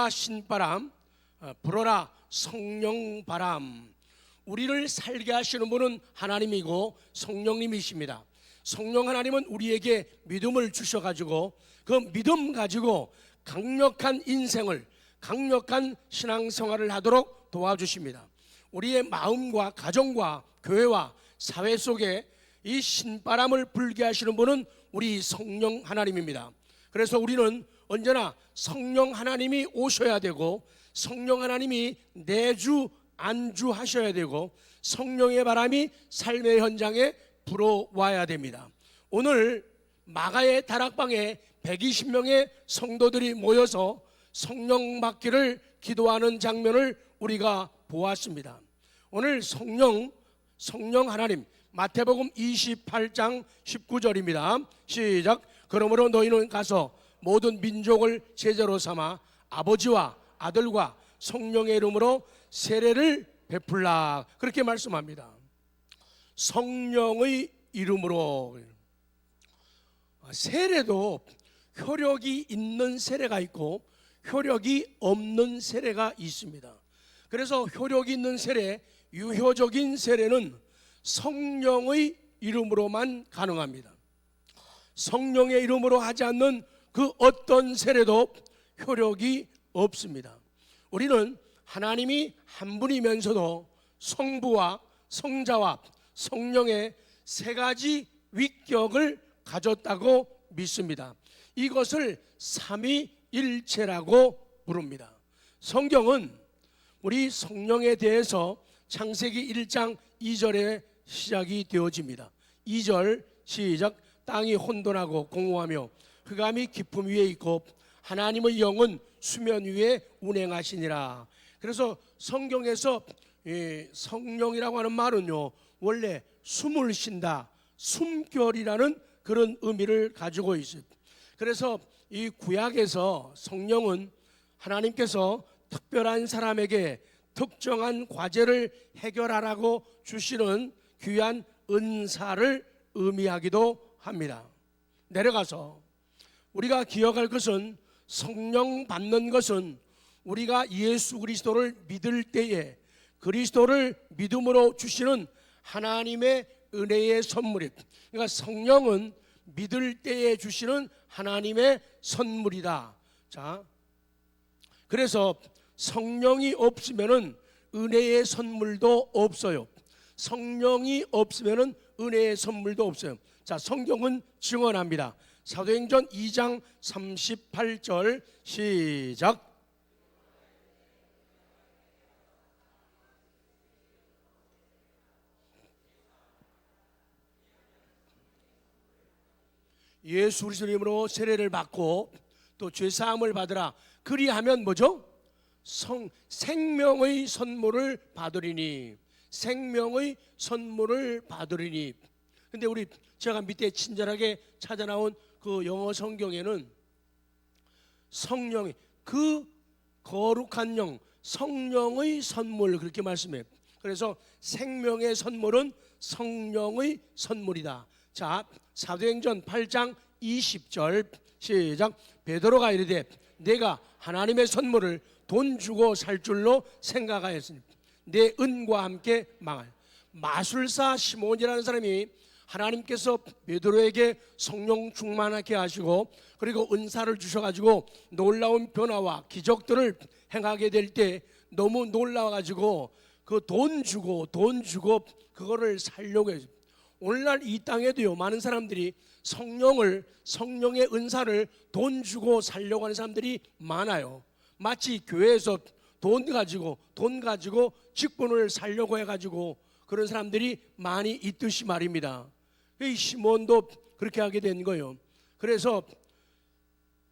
불어라 신바람, 불어라 성령바람. 우리를 살게 하시는 분은 하나님이고 성령님이십니다. 성령 하나님은 우리에게 믿음을 주셔가지고 그 믿음 가지고 강력한 인생을, 강력한 신앙생활을 하도록 도와주십니다. 우리의 마음과 가정과 교회와 사회 속에 이 신바람을 불게 하시는 분은 우리 성령 하나님입니다. 그래서 우리는 언제나 성령 하나님이 오셔야 되고, 성령 하나님이 내주 안주하셔야 되고, 성령의 바람이 삶의 현장에 불어와야 됩니다. 오늘 마가의 다락방에 120명의 성도들이 모여서 성령 받기를 기도하는 장면을 우리가 보았습니다. 오늘 성령 하나님, 마태복음 28장 19절입니다. 시작. 그러므로 너희는 가서 모든 민족을 제자로 삼아 아버지와 아들과 성령의 이름으로 세례를 베풀라. 그렇게 말씀합니다. 성령의 이름으로. 세례도 효력이 있는 세례가 있고 효력이 없는 세례가 있습니다. 그래서 효력이 있는 세례, 유효적인 세례는 성령의 이름으로만 가능합니다. 성령의 이름으로 하지 않는 그 어떤 세례도 효력이 없습니다. 우리는 하나님이 한 분이면서도 성부와 성자와 성령의 세 가지 위격을 가졌다고 믿습니다. 이것을 삼위일체라고 부릅니다. 성경은 우리 성령에 대해서 창세기 1장 2절에 시작이 되어집니다. 2절 시작. 땅이 혼돈하고 공허하며 흑암이 깊음 위에 있고 하나님의 영은 수면 위에 운행하시니라. 그래서 성경에서 성령이라고 하는 말은요, 원래 숨을 쉰다, 숨결이라는 그런 의미를 가지고 있어요. 그래서 이 구약에서 성령은 하나님께서 특별한 사람에게 특정한 과제를 해결하라고 주시는 귀한 은사를 의미하기도 합니다. 내려가서 우리가 기억할 것은, 성령 받는 것은 우리가 예수 그리스도를 믿을 때에 그리스도를 믿음으로 주시는 하나님의 은혜의 선물이, 그러니까 성령은 믿을 때에 주시는 하나님의 선물이다. 자, 그래서 성령이 없으면은 은혜의 선물도 없어요. 성령이 없으면은 은혜의 선물도 없어요. 자, 성경은 증언합니다. 사도행전 2장 38절 시작. 예수 그리스도 이름으로 세례를 받고 또 죄사함을 받으라. 그리하면 뭐죠? 생명의 선물을 받으리니. 생명의 선물을 받으리니. 근데 우리 제가 밑에 친절하게 찾아 나온 그 영어 성경에는 성령의, 그 거룩한 영, 성령의 선물, 그렇게 말씀해요. 그래서 생명의 선물은 성령의 선물이다. 자, 사도행전 8장 20절 시작. 베드로가 이르되 내가 하나님의 선물을 돈 주고 살 줄로 생각하였으니 내 은과 함께 망할. 마술사 시몬이라는 사람이 하나님께서 베드로에게 성령 충만하게 하시고 그리고 은사를 주셔가지고 놀라운 변화와 기적들을 행하게 될 때 너무 놀라워가지고 그 돈 주고 그거를 살려고 해요. 오늘날 이 땅에도요, 많은 사람들이 성령의 은사를 돈 주고 살려고 하는 사람들이 많아요. 마치 교회에서 돈 가지고 직분을 살려고 해가지고 그런 사람들이 많이 있듯이 말입니다. 이 시몬도 그렇게 하게 된 거예요. 그래서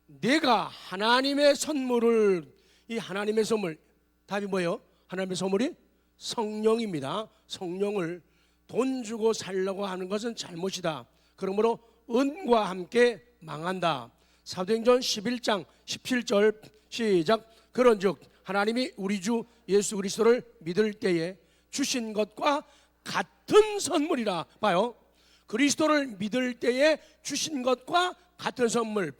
내가 하나님의 선물을, 이 하나님의 선물, 답이 뭐예요? 하나님의 선물이 성령입니다. 성령을 돈 주고 살려고 하는 것은 잘못이다. 그러므로 은과 함께 망한다. 사도행전 11장 17절 시작. 그런즉 하나님이 우리 주 예수 그리스도를 믿을 때에 주신 것과 같은 선물이라. 봐요, 그리스도를 믿을 때에 주신 것과 같은 선물,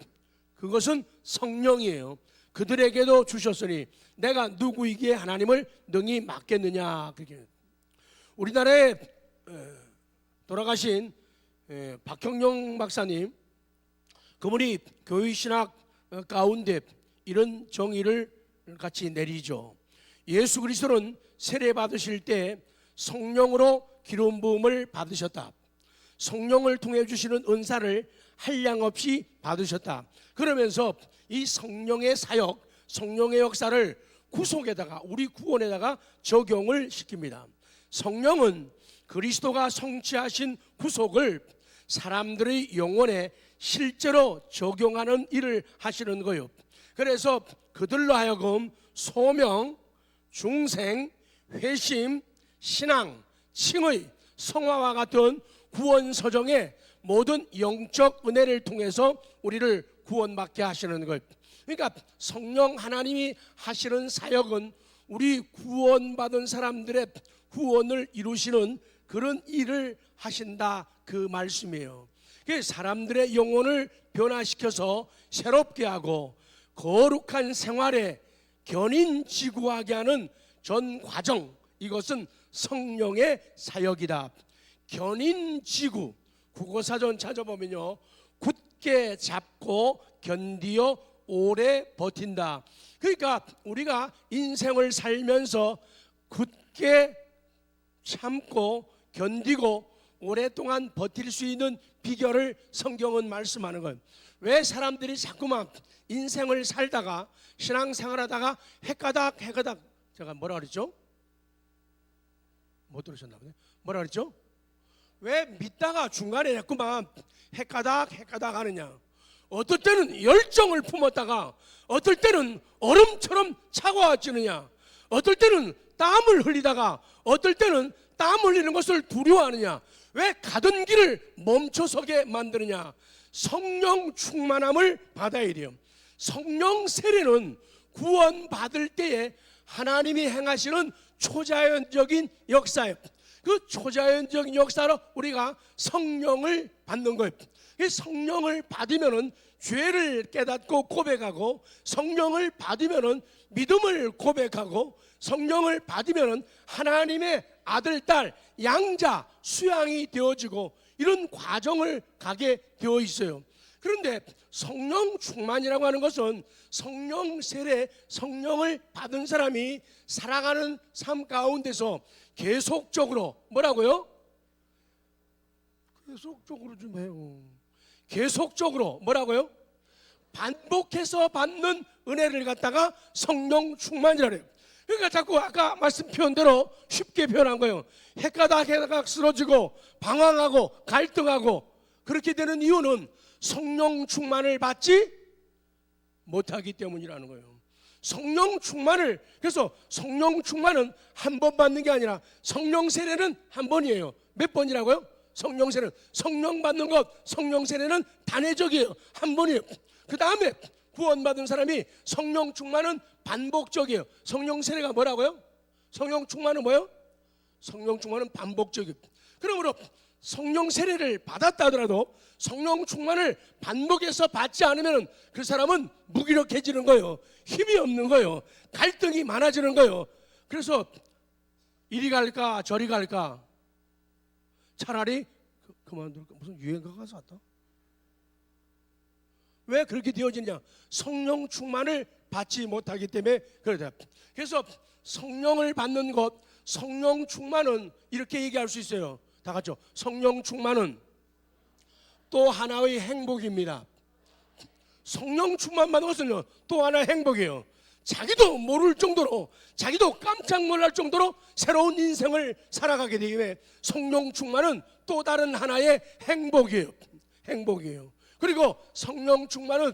그것은 성령이에요. 그들에게도 주셨으니 내가 누구이기에 하나님을 능히 맡겠느냐. 그렇게 우리나라에 돌아가신 박형룡 박사님, 그분이 교회신학 가운데 이런 정의를 같이 내리죠. 예수 그리스도는 세례 받으실 때 성령으로 기름 부음을 받으셨다. 성령을 통해 주시는 은사를 한량없이 받으셨다. 그러면서 이 성령의 사역, 성령의 역사를 구속에다가, 우리 구원에다가 적용을 시킵니다. 성령은 그리스도가 성취하신 구속을 사람들의 영혼에 실제로 적용하는 일을 하시는 거예요. 그래서 그들로 하여금 소명, 중생, 회심, 신앙, 칭의, 성화와 같은 구원 서정의 모든 영적 은혜를 통해서 우리를 구원받게 하시는 것. 그러니까 성령 하나님이 하시는 사역은 우리 구원받은 사람들의 구원을 이루시는 그런 일을 하신다, 그 말씀이에요. 사람들의 영혼을 변화시켜서 새롭게 하고 거룩한 생활에 견인지구하게 하는 전 과정, 이것은 성령의 사역이다. 견인지구, 국어사전 찾아보면요, 굳게 잡고 견디어 오래 버틴다. 그러니까 우리가 인생을 살면서 굳게 참고 견디고 오랫동안 버틸 수 있는 비결을 성경은 말씀하는 거예요. 왜 사람들이 자꾸만 인생을 살다가 신앙생활하다가 해가닥 제가 뭐라 그랬죠? 못 들으셨나 보네. 뭐라 그랬죠? 왜 믿다가 중간에 자꾸만 해가닥 하느냐? 어떨 때는 열정을 품었다가 어떨 때는 얼음처럼 차가워지느냐? 어떨 때는 땀을 흘리다가 어떨 때는 땀 흘리는 것을 두려워하느냐? 왜 가던 길을 멈춰서게 만드느냐? 성령 충만함을 받아야 돼요. 성령 세례는 구원받을 때에 하나님이 행하시는 초자연적인 역사예요. 그 초자연적인 역사로 우리가 성령을 받는 거예요. 성령을 받으면은 죄를 깨닫고 고백하고, 성령을 받으면은 믿음을 고백하고, 성령을 받으면은 하나님의 아들, 딸, 양자 수양이 되어지고, 이런 과정을 가게 되어 있어요. 그런데 성령 충만이라고 하는 것은 성령 세례, 성령을 받은 사람이 살아가는 삶 가운데서 계속적으로, 뭐라고요? 계속적으로 좀 해요. 계속적으로 뭐라고요? 반복해서 받는 은혜를 갖다가 성령 충만이라 그래요. 그러니까 자꾸 아까 말씀 표현 대로 쉽게 표현한 거예요. 해가닥 쓰러지고 방황하고 갈등하고 그렇게 되는 이유는 성령 충만을 받지 못하기 때문이라는 거예요. 성령 충만을, 그래서 성령 충만은 한 번 받는 게 아니라 성령 세례는 한 번이에요. 몇 번이라고요? 성령 세례는, 성령 받는 것, 성령 세례는 단회적이에요. 한 번이에요. 그 다음에 구원받은 사람이 성령 충만은 반복적이에요. 성령 세례가 뭐라고요? 성령 충만은 뭐예요? 성령 충만은 반복적이에요. 그러므로 성령 세례를 받았다 하더라도 성령 충만을 반복해서 받지 않으면 그 사람은 무기력해지는 거예요. 힘이 없는 거예요. 갈등이 많아지는 거예요. 그래서 이리 갈까 저리 갈까, 차라리 그만둘까, 무슨 유행가 가서 왔다. 왜 그렇게 되어지냐? 성령 충만을 받지 못하기 때문에 그러다. 그래서 성령을 받는 것, 성령 충만은 이렇게 얘기할 수 있어요. 다 같이요. 성령 충만은 또 하나의 행복입니다. 성령 충만 받는 것은요, 또 하나의 행복이에요. 자기도 모를 정도로, 자기도 깜짝 놀랄 정도로 새로운 인생을 살아가게 되기 위해 성령 충만은 또 다른 하나의 행복이에요. 행복이에요. 그리고 성령 충만은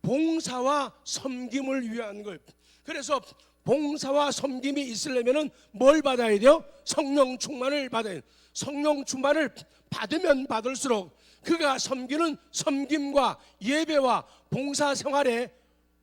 봉사와 섬김을 위한 거예요. 그래서 봉사와 섬김이 있으려면 뭘 받아야 돼요? 성령 충만을 받아야 돼요. 성령 충만을 받으면 받을수록 그가 섬기는 섬김과 예배와 봉사 생활에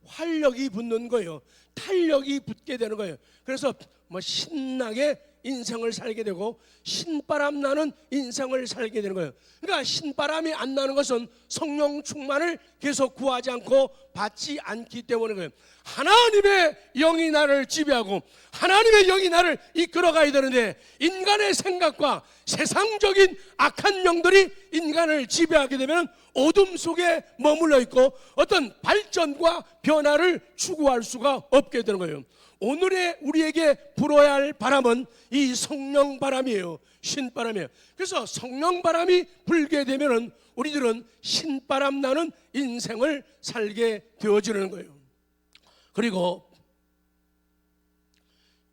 활력이 붙는 거예요. 탄력이 붙게 되는 거예요. 그래서 뭐 신나게 인생을 살게 되고 신바람 나는 인생을 살게 되는 거예요. 그러니까 신바람이 안 나는 것은 성령 충만을 계속 구하지 않고 받지 않기 때문인 거예요. 하나님의 영이 나를 지배하고 하나님의 영이 나를 이끌어가야 되는데 인간의 생각과 세상적인 악한 영들이 인간을 지배하게 되면 어둠 속에 머물러 있고 어떤 발전과 변화를 추구할 수가 없게 되는 거예요. 오늘의 우리에게 불어야 할 바람은 이 성령 바람이에요. 신바람이에요. 그래서 성령 바람이 불게 되면은 우리들은 신바람 나는 인생을 살게 되어지는 거예요. 그리고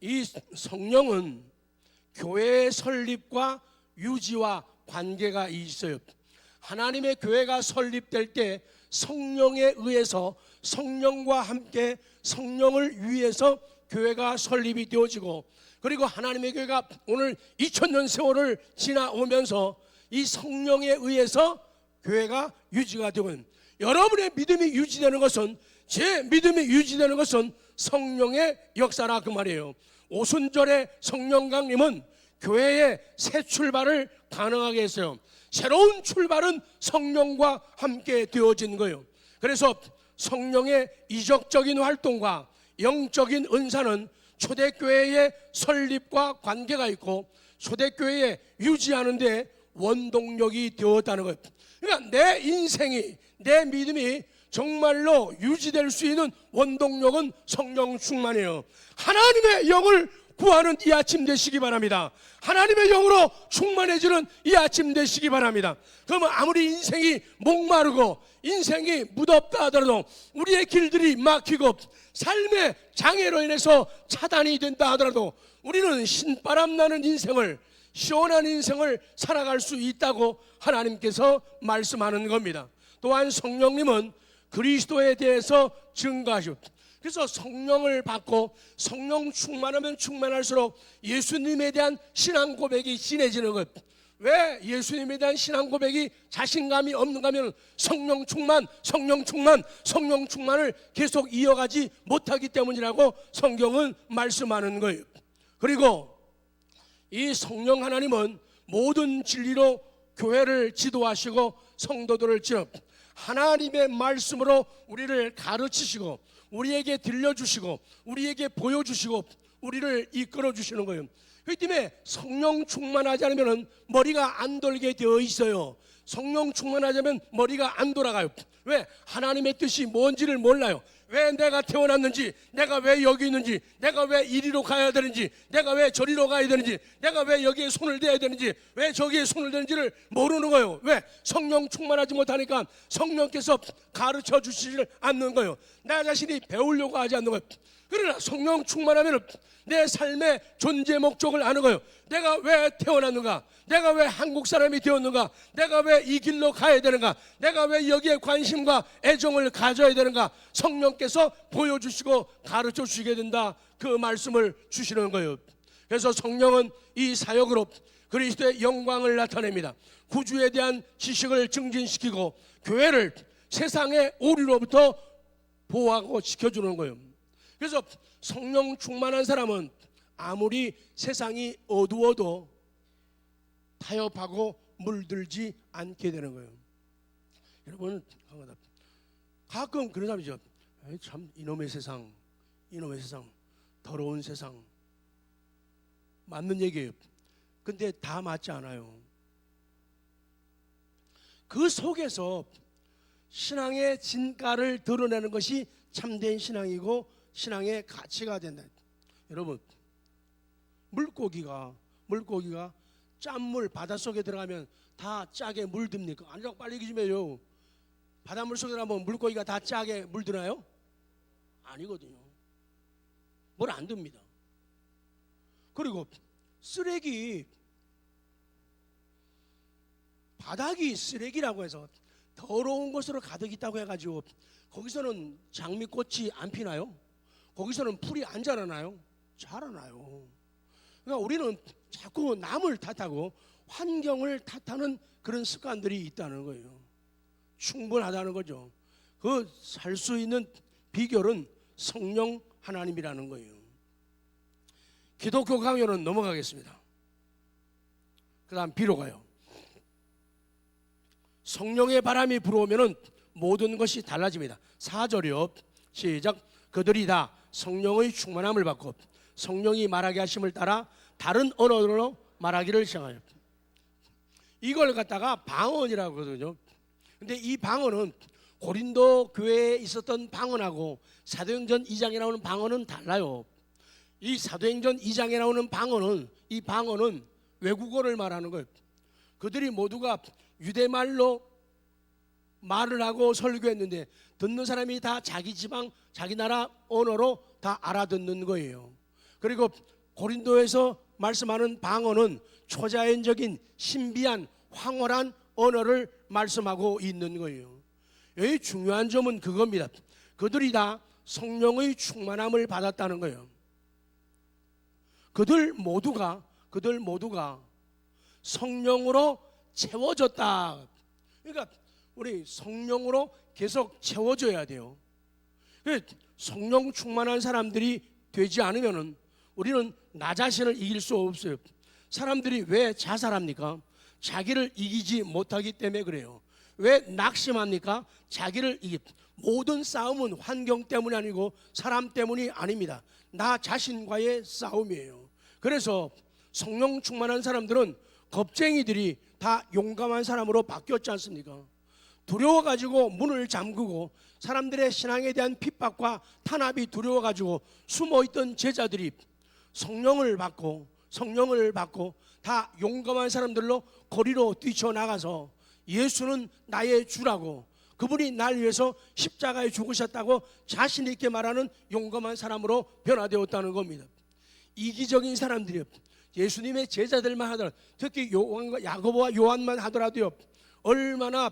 이 성령은 교회의 설립과 유지와 관계가 있어요. 하나님의 교회가 설립될 때 성령에 의해서 성령과 함께 성령을 위해서 교회가 설립이 되어지고, 그리고 하나님의 교회가 오늘 2000년 세월을 지나오면서 이 성령에 의해서 교회가 유지가 되고, 여러분의 믿음이 유지되는 것은, 제 믿음이 유지되는 것은 성령의 역사라 그 말이에요. 오순절의 성령 강림은 교회의 새 출발을 가능하게 했어요. 새로운 출발은 성령과 함께 되어진 거예요. 그래서 성령의 이적적인 활동과 영적인 은사는 초대교회의 설립과 관계가 있고 초대교회에 유지하는 데 원동력이 되었다는 것. 그러니까 내 인생이, 내 믿음이 정말로 유지될 수 있는 원동력은 성령 충만이에요. 하나님의 영을 구하는 이 아침 되시기 바랍니다. 하나님의 영으로 충만해지는 이 아침 되시기 바랍니다. 그러면 아무리 인생이 목마르고 인생이 무덥다 하더라도, 우리의 길들이 막히고 삶의 장애로 인해서 차단이 된다 하더라도 우리는 신바람 나는 인생을, 시원한 인생을 살아갈 수 있다고 하나님께서 말씀하는 겁니다. 또한 성령님은 그리스도에 대해서 증거하시고, 그래서 성령을 받고 성령 충만하면 충만할수록 예수님에 대한 신앙 고백이 진해지는 것. 왜 예수님에 대한 신앙 고백이 자신감이 없는가 하면 성령 충만을 계속 이어가지 못하기 때문이라고 성경은 말씀하는 거예요. 그리고 이 성령 하나님은 모든 진리로 교회를 지도하시고 성도들을 지어 하나님의 말씀으로 우리를 가르치시고 우리에게 들려주시고 우리에게 보여주시고 우리를 이끌어 주시는 거예요. 그렇기 때문에 성령 충만하지 않으면 머리가 안 돌게 되어 있어요. 성령 충만하자면 머리가 안 돌아가요. 왜? 하나님의 뜻이 뭔지를 몰라요. 왜 내가 태어났는지, 내가 왜 여기 있는지, 내가 왜 이리로 가야 되는지, 내가 왜 저리로 가야 되는지, 내가 왜 여기에 손을 대야 되는지, 왜 저기에 손을 대는지를 모르는 거예요. 왜? 성령 충만하지 못하니까 성령께서 가르쳐 주시지 않는 거예요. 나 자신이 배우려고 하지 않는 거예요. 그러나 성령 충만하면 내 삶의 존재 목적을 아는 거예요. 내가 왜 태어났는가? 내가 왜 한국 사람이 되었는가? 내가 왜 이 길로 가야 되는가? 내가 왜 여기에 관심과 애정을 가져야 되는가? 성령께서 보여주시고 가르쳐 주시게 된다, 그 말씀을 주시는 거예요. 그래서 성령은 이 사역으로 그리스도의 영광을 나타냅니다. 구주에 대한 지식을 증진시키고 교회를 세상의 오류로부터 보호하고 지켜주는 거예요. 그래서 성령 충만한 사람은 아무리 세상이 어두워도 타협하고 물들지 않게 되는 거예요. 여러분, 가끔 그런 사람이죠. 참 이놈의 세상, 더러운 세상. 맞는 얘기예요. 근데 다 맞지 않아요. 그 속에서 신앙의 진가를 드러내는 것이 참된 신앙이고 신앙의 가치가 된다. 여러분, 물고기가 짠물 바닷속에 들어가면 다 짜게 물듭니까? 아니라고 빨리 얘기 좀 해요. 바닷물 속에 들어가면 물고기가 다 짜게 물드나요? 아니거든요. 뭘 안 듭니다. 그리고 쓰레기, 바닥이 쓰레기라고 해서 더러운 것으로 가득 있다고 해가지고 거기서는 장미꽃이 안 피나요? 거기서는 풀이 안 자라나요? 자라나요. 그러니까 우리는 자꾸 남을 탓하고 환경을 탓하는 그런 습관들이 있다는 거예요. 충분하다는 거죠. 그 살 수 있는 비결은 성령 하나님이라는 거예요. 기독교 강요는 넘어가겠습니다. 그 다음 B로 가요. 성령의 바람이 불어오면 모든 것이 달라집니다. 4절이요. 시작. 그들이 다 성령의 충만함을 받고 성령이 말하게 하심을 따라 다른 언어로 말하기를 시작하여. 이걸 갖다가 방언이라고 하거든요. 근데 이 방언은 고린도 교회에 있었던 방언하고 사도행전 2장에 나오는 방언은 달라요. 이 사도행전 2장에 나오는 방언은, 이 방언은 외국어를 말하는 거예요. 그들이 모두가 유대말로 말을 하고 설교했는데 듣는 사람이 다 자기 지방, 자기 나라 언어로 다 알아듣는 거예요. 그리고 고린도에서 말씀하는 방언은 초자연적인 신비한 황홀한 언어를 말씀하고 있는 거예요. 여기 중요한 점은 그겁니다. 그들이 다 성령의 충만함을 받았다는 거예요. 그들 모두가 성령으로 채워졌다. 그러니까 우리 성령으로 계속 채워져야 돼요. 성령 충만한 사람들이 되지 않으면 우리는 나 자신을 이길 수 없어요. 사람들이 왜 자살합니까? 자기를 이기지 못하기 때문에 그래요. 왜 낙심합니까? 자기를 모든 싸움은 환경 때문이 아니고 사람 때문이 아닙니다. 나 자신과의 싸움이에요. 그래서 성령 충만한 사람들은 겁쟁이들이 다 용감한 사람으로 바뀌었지 않습니까? 두려워가지고 문을 잠그고 사람들의 신앙에 대한 핍박과 탄압이 두려워가지고 숨어있던 제자들이 성령을 받고 다 용감한 사람들로 거리로 뛰쳐나가서 예수는 나의 주라고, 그분이 날 위해서 십자가에 죽으셨다고 자신 있게 말하는 용감한 사람으로 변화되었다는 겁니다. 이기적인 사람들이요, 예수님의 제자들만 하더라도, 특히 야고보와 요한만 하더라도요, 얼마나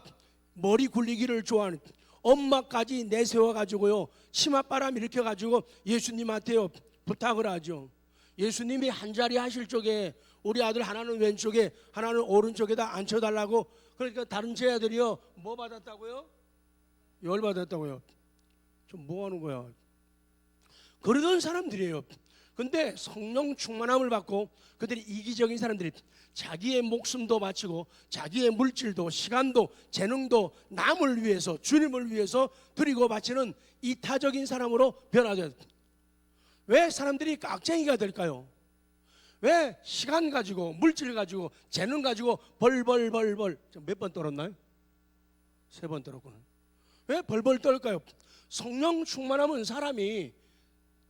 머리 굴리기를 좋아하는, 엄마까지 내세워가지고요 치맛바람 일으켜가지고 예수님한테요 부탁을 하죠. 예수님이 한 자리 하실 적에 우리 아들 하나는 왼쪽에 하나는 오른쪽에다 앉혀달라고. 그러니까 다른 제자들이요 뭐 받았다고요? 열 받았다고요. 좀 뭐 하는 거야? 그러던 사람들이에요. 근데 성령 충만함을 받고 그들이 이기적인 사람들이 자기의 목숨도 바치고 자기의 물질도 시간도 재능도 남을 위해서, 주님을 위해서 드리고 바치는 이타적인 사람으로 변화돼요. 왜 사람들이 깍쟁이가 될까요? 왜 시간 가지고 물질 가지고 재능 가지고 벌벌벌벌, 몇 번 떨었나요? 3번 떨었구나. 왜 벌벌 떨까요? 성령 충만하면 사람이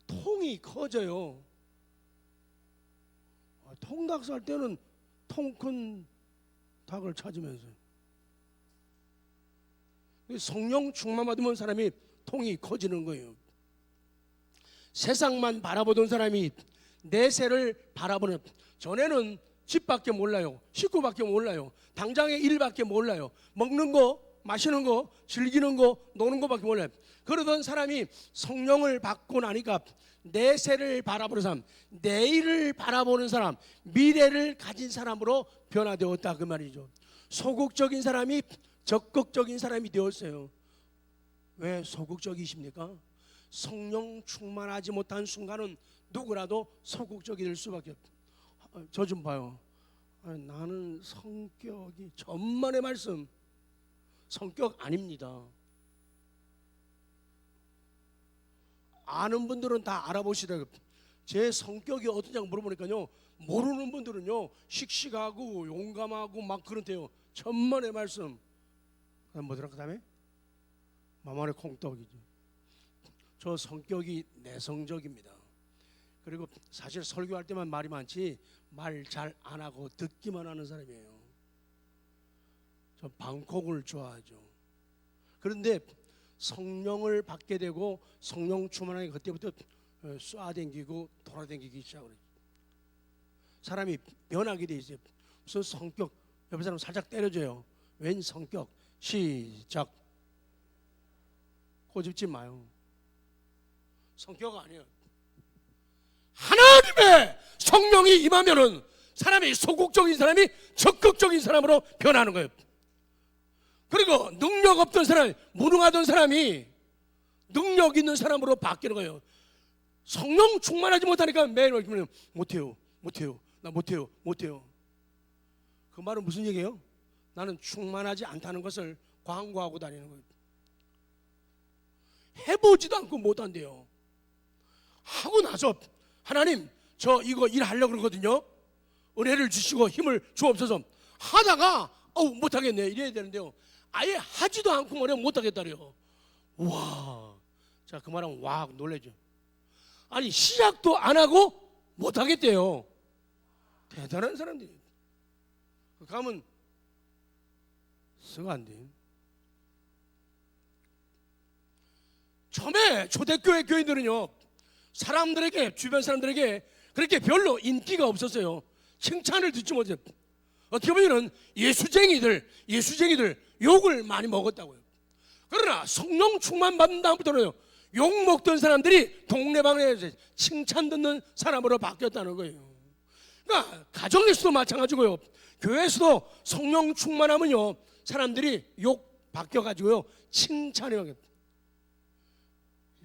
통이 커져요. 통닭 살 때는 통 큰 닭을 찾으면서, 성령 충만 받으면 사람이 통이 커지는 거예요. 세상만 바라보던 사람이 내세를 바라보는, 전에는 집밖에 몰라요, 식구밖에 몰라요, 당장의 일밖에 몰라요, 먹는 거 마시는 거 즐기는 거 노는 거밖에 몰라요. 그러던 사람이 성령을 받고 나니까 내세를 바라보는 사람, 내일을 바라보는 사람, 미래를 가진 사람으로 변화되었다 그 말이죠. 소극적인 사람이 적극적인 사람이 되었어요. 왜 소극적이십니까? 성령 충만하지 못한 순간은 누구라도 소극적이 될 수밖에 없어요. 저 좀 봐요. 나는 성격이, 전만의 말씀, 성격 아닙니다. 아는 분들은 다 알아보시더라고요. 제 성격이 어떠냐고 물어보니까요, 모르는 분들은요 씩씩하고 용감하고 막 그런데요, 천만의 말씀. 뭐더라 그 다음에? 마마의 콩떡이죠. 저 성격이 내성적입니다. 그리고 사실 설교할 때만 말이 많지 말 잘 안 하고 듣기만 하는 사람이에요. 저 방콕을 좋아하죠. 그런데 성령을 받게 되고 성령 충만하게 그때부터 쏴댕기고 돌아댕기기 시작을 해요. 사람이 변하게 돼 있어요. 무슨 성격, 옆에 사람 살짝 때려줘요. 웬 성격? 시작. 꼬집지 마요. 성격 아니에요. 하나님의 성령이 임하면은 사람이 소극적인 사람이 적극적인 사람으로 변하는 거예요. 그리고 능력 없던 사람, 무능하던 사람이 능력 있는 사람으로 바뀌는 거예요. 성령 충만하지 못하니까 매일 못해요, 나 못해요. 그 말은 무슨 얘기예요? 나는 충만하지 않다는 것을 광고하고 다니는 거예요. 해보지도 않고 못한대요. 하고 나서 하나님 저 이거 일하려고 그러거든요. 은혜를 주시고 힘을 주옵소서. 하다가 못하겠네 이래야 되는데요. 아예 하지도 않고 뭐래 못하겠다래요. 와, 자 그 말하면 와 놀라죠. 아니 시작도 안 하고 못하겠대요. 대단한 사람들이. 가면 썩 안 돼. 처음에 초대교회 교인들은요, 사람들에게, 주변 사람들에게 그렇게 별로 인기가 없었어요. 칭찬을 듣지 못해요. 어떻게 보면 예수쟁이들 욕을 많이 먹었다고요. 그러나 성령 충만 받은 다음부터는 욕 먹던 사람들이 동네방네에서 칭찬 듣는 사람으로 바뀌었다는 거예요. 그러니까 가정에서도 마찬가지고요, 교회에서도 성령 충만하면요 사람들이 욕 바뀌어가지고요 칭찬해요.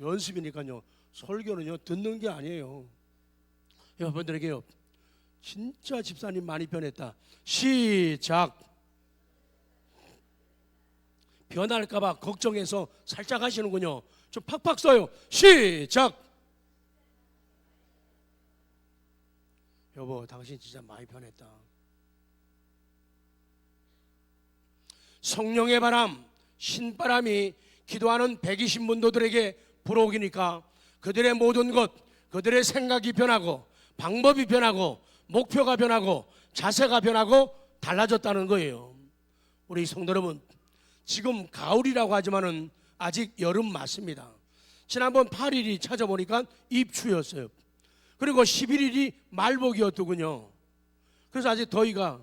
연습이니까요. 설교는요 듣는 게 아니에요. 여러분들에게요, 진짜 집사님 많이 변했다. 시작. 변할까봐 걱정해서 살짝 하시는군요. 좀 팍팍 써요. 시작. 여보, 당신 진짜 많이 변했다. 성령의 바람, 신바람이 기도하는 120문도들에게 불어오기니까 그들의 모든 것, 그들의 생각이 변하고 방법이 변하고 목표가 변하고 자세가 변하고 달라졌다는 거예요. 우리 성도 여러분, 지금 가을이라고 하지만은 아직 여름 맞습니다. 지난번 8일이 찾아보니까 입추였어요. 그리고 11일이 말복이었더군요. 그래서 아직 더위가,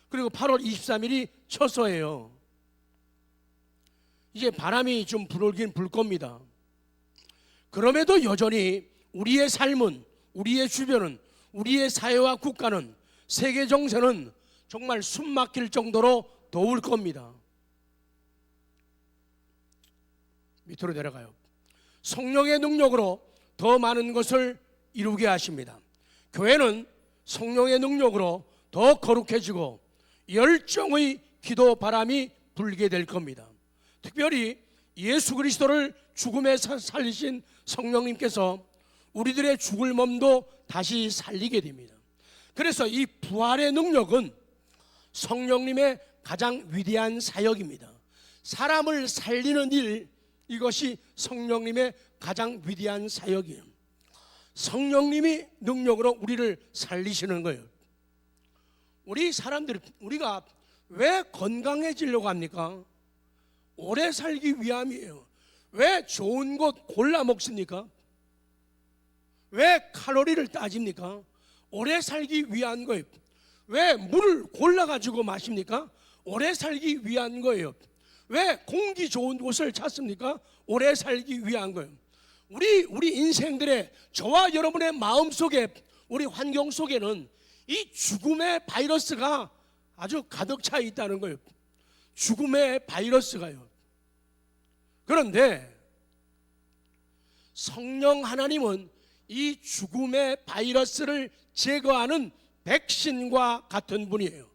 그리고 8월 23일이 처서예요. 이제 바람이 좀 불긴 불 겁니다. 그럼에도 여전히 우리의 삶은, 우리의 주변은, 우리의 사회와 국가는, 세계 정세는 정말 숨 막힐 정도로 더울 겁니다. 밑으로 내려가요. 성령의 능력으로 더 많은 것을 이루게 하십니다. 교회는 성령의 능력으로 더 거룩해지고 열정의 기도 바람이 불게 될 겁니다. 특별히 예수 그리스도를 죽음에서 살리신 성령님께서 우리들의 죽을 몸도 다시 살리게 됩니다. 그래서 이 부활의 능력은 성령님의 가장 위대한 사역입니다. 사람을 살리는 일, 이것이 성령님의 가장 위대한 사역이에요. 성령님이 능력으로 우리를 살리시는 거예요. 우리 사람들이, 우리가 왜 건강해지려고 합니까? 오래 살기 위함이에요. 왜 좋은 것 골라 먹습니까? 왜 칼로리를 따집니까? 오래 살기 위한 거예요. 왜 물을 골라가지고 마십니까? 오래 살기 위한 거예요. 왜 공기 좋은 곳을 찾습니까? 오래 살기 위한 거예요. 우리 인생들의, 저와 여러분의 마음 속에, 우리 환경 속에는 이 죽음의 바이러스가 아주 가득 차 있다는 거예요. 죽음의 바이러스가요. 그런데 성령 하나님은 이 죽음의 바이러스를 제거하는 백신과 같은 분이에요.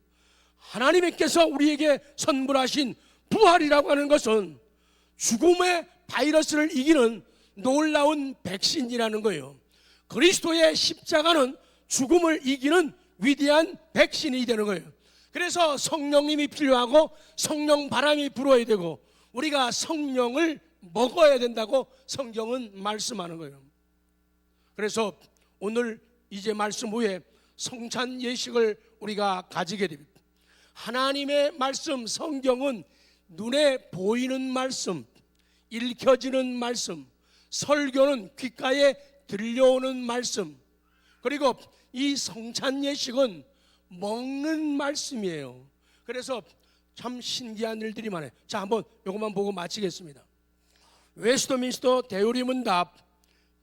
하나님께서 우리에게 선물하신 부활이라고 하는 것은 죽음의 바이러스를 이기는 놀라운 백신이라는 거예요. 그리스도의 십자가는 죽음을 이기는 위대한 백신이 되는 거예요. 그래서 성령님이 필요하고 성령 바람이 불어야 되고 우리가 성령을 먹어야 된다고 성경은 말씀하는 거예요. 그래서 오늘 이제 말씀 후에 성찬 예식을 우리가 가지게 됩니다. 하나님의 말씀, 성경은 눈에 보이는 말씀, 읽혀지는 말씀, 설교는 귓가에 들려오는 말씀, 그리고 이 성찬 예식은 먹는 말씀이에요. 그래서 참 신기한 일들이 많아요. 자, 한번 이것만 보고 마치겠습니다. 웨스트민스터 대요리문답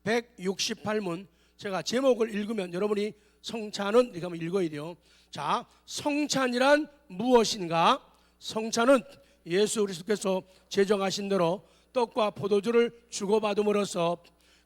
168문, 제가 제목을 읽으면 여러분이 성찬은 이렇게 한번 읽어야 돼요. 자, 성찬이란 무엇인가? 성찬은 예수 그리스도께서 제정하신 대로 떡과 포도주를 주고받음으로써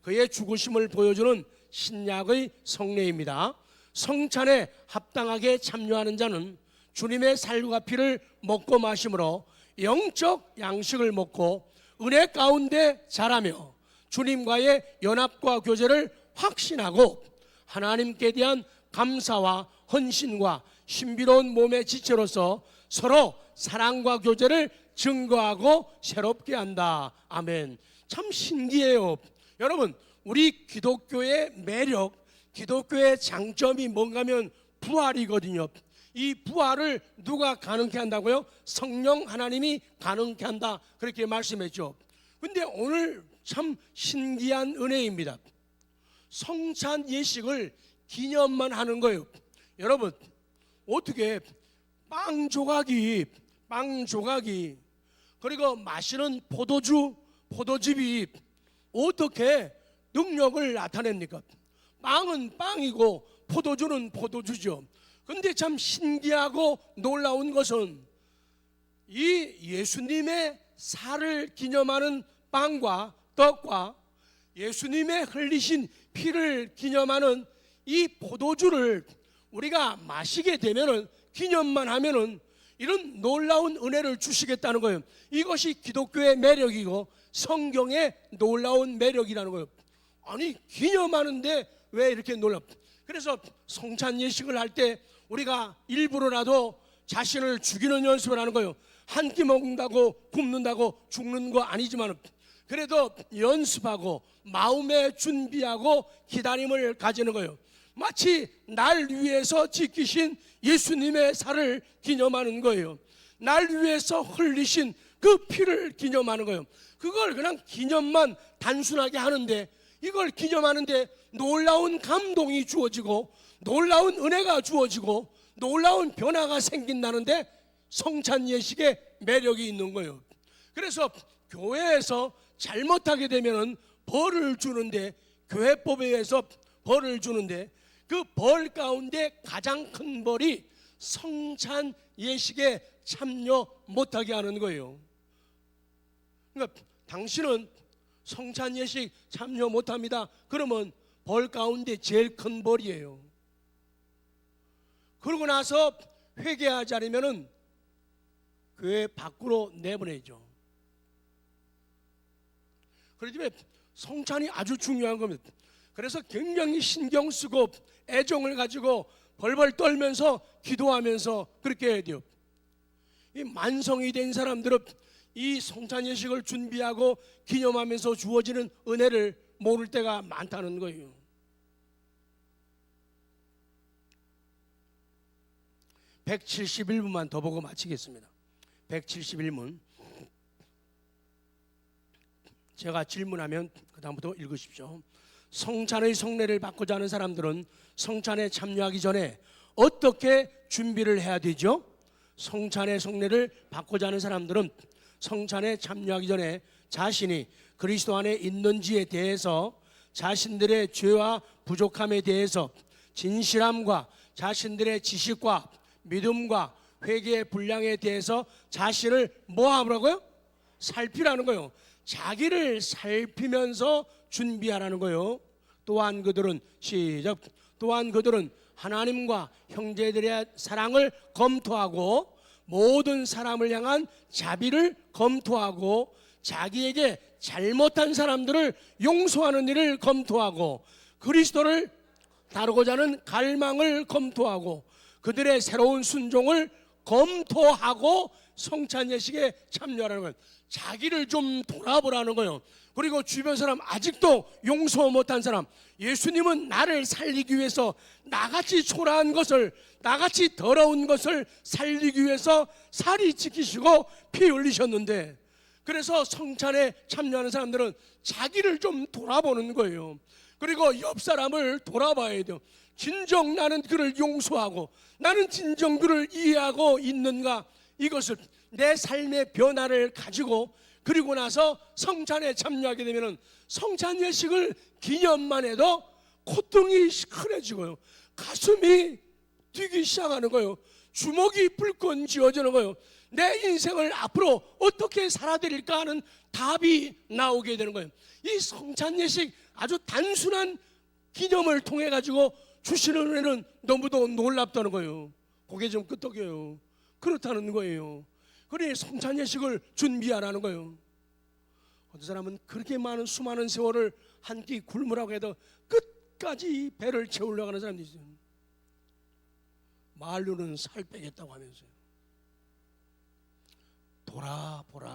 그의 죽으심을 보여주는 신약의 성례입니다. 성찬에 합당하게 참여하는 자는 주님의 살과 피를 먹고 마심으로 영적 양식을 먹고 은혜 가운데 자라며 주님과의 연합과 교제를 확신하고 하나님께 대한 감사와 헌신과 신비로운 몸의 지체로서 서로 사랑과 교제를 증거하고 새롭게 한다. 아멘. 참 신기해요. 여러분, 우리 기독교의 매력, 기독교의 장점이 뭔가 하면 부활이거든요. 이 부활을 누가 가능케 한다고요? 성령 하나님이 가능케 한다, 그렇게 말씀했죠. 근데 오늘 참 신기한 은혜입니다. 성찬 예식을 기념만 하는 거예요. 여러분, 어떻게 빵 조각이 그리고 마시는 포도즙이 어떻게 능력을 나타냅니까? 빵은 빵이고 포도주는 포도주죠. 근데 참 신기하고 놀라운 것은 이 예수님의 살을 기념하는 빵과 떡과 예수님의 흘리신 피를 기념하는 이 포도주를 우리가 마시게 되면은, 기념만 하면은 이런 놀라운 은혜를 주시겠다는 거예요. 이것이 기독교의 매력이고 성경의 놀라운 매력이라는 거예요. 아니, 기념하는데 왜 이렇게 놀랍? 그래서 성찬 예식을 할 때 우리가 일부러라도 자신을 죽이는 연습을 하는 거예요. 한 끼 먹는다고 굶는다고 죽는 거 아니지만 그래도 연습하고 마음에 준비하고 기다림을 가지는 거예요. 마치 날 위해서 지키신 예수님의 살을 기념하는 거예요. 날 위해서 흘리신 그 피를 기념하는 거예요. 그걸 그냥 기념만 단순하게 하는데, 이걸 기념하는데 놀라운 감동이 주어지고 놀라운 은혜가 주어지고 놀라운 변화가 생긴다는데 성찬 예식의 매력이 있는 거예요. 그래서 교회에서 잘못하게 되면은 벌을 주는데, 교회법에 의해서 벌을 주는데 그 벌 가운데 가장 큰 벌이 성찬 예식에 참여 못하게 하는 거예요. 그러니까 당신은 성찬 예식 참여 못합니다. 그러면 벌 가운데 제일 큰 벌이에요. 그러고 나서 회개하지 않으면은 교회 밖으로 내보내죠. 그렇기 때문에 성찬이 아주 중요한 겁니다. 그래서 굉장히 신경 쓰고 애정을 가지고 벌벌 떨면서 기도하면서 그렇게 해야 돼요. 이 만성이 된 사람들은 이 성찬 예식을 준비하고 기념하면서 주어지는 은혜를 모를 때가 많다는 거예요. (171문만) 더 보고 마치겠습니다. 171문. 제가 질문하면 그 다음부터 읽으십시오. 성찬의 성례를 받고자 하는 사람들은 성찬에 참여하기 전에 어떻게 준비를 해야 되죠? 성찬의 성례를 받고자 하는 사람들은 성찬에 참여하기 전에 자신이 그리스도 안에 있는지에 대해서, 자신들의 죄와 부족함에 대해서, 진실함과 자신들의 지식과 믿음과 회개의 분량에 대해서 자신을 뭐 하라고요? 살피라는 거예요. 자기를 살피면서 준비하라는 거예요. 또한 그들은 시작. 또한 그들은 하나님과 형제들의 사랑을 검토하고 모든 사람을 향한 자비를 검토하고 자기에게 잘못한 사람들을 용서하는 일을 검토하고 그리스도를 다루고자 하는 갈망을 검토하고 그들의 새로운 순종을 검토하고 성찬 예식에 참여하라는 거예요. 자기를 좀 돌아보라는 거예요. 그리고 주변 사람, 아직도 용서 못한 사람, 예수님은 나를 살리기 위해서 나같이 초라한 것을, 나같이 더러운 것을 살리기 위해서 살이 찢기시고 피 흘리셨는데, 그래서 성찬에 참여하는 사람들은 자기를 좀 돌아보는 거예요. 그리고 옆 사람을 돌아봐야 돼요. 진정 나는 그를 용서하고 나는 진정 그를 이해하고 있는가, 이것을 내 삶의 변화를 가지고 그리고 나서 성찬에 참여하게 되면 성찬 예식을 기념만 해도 콧등이 시큰해지고요, 가슴이 뛰기 시작하는 거예요. 주먹이 불끈 쥐어지는 거예요. 내 인생을 앞으로 어떻게 살아드릴까 하는 답이 나오게 되는 거예요. 이 성찬 예식 아주 단순한 기념을 통해 가지고 주시는 은혜는 너무도 놀랍다는 거예요. 고개 좀 끄덕여요. 그렇다는 거예요. 그래 성찬 예식을 준비하라는 거예요. 어떤 사람은 그렇게 많은 수많은 세월을 한 끼 굶으라고 해도 끝까지 배를 채우려고 하는 사람들이 있어요. 말로는 살 빼겠다고 하면서요. 돌아보라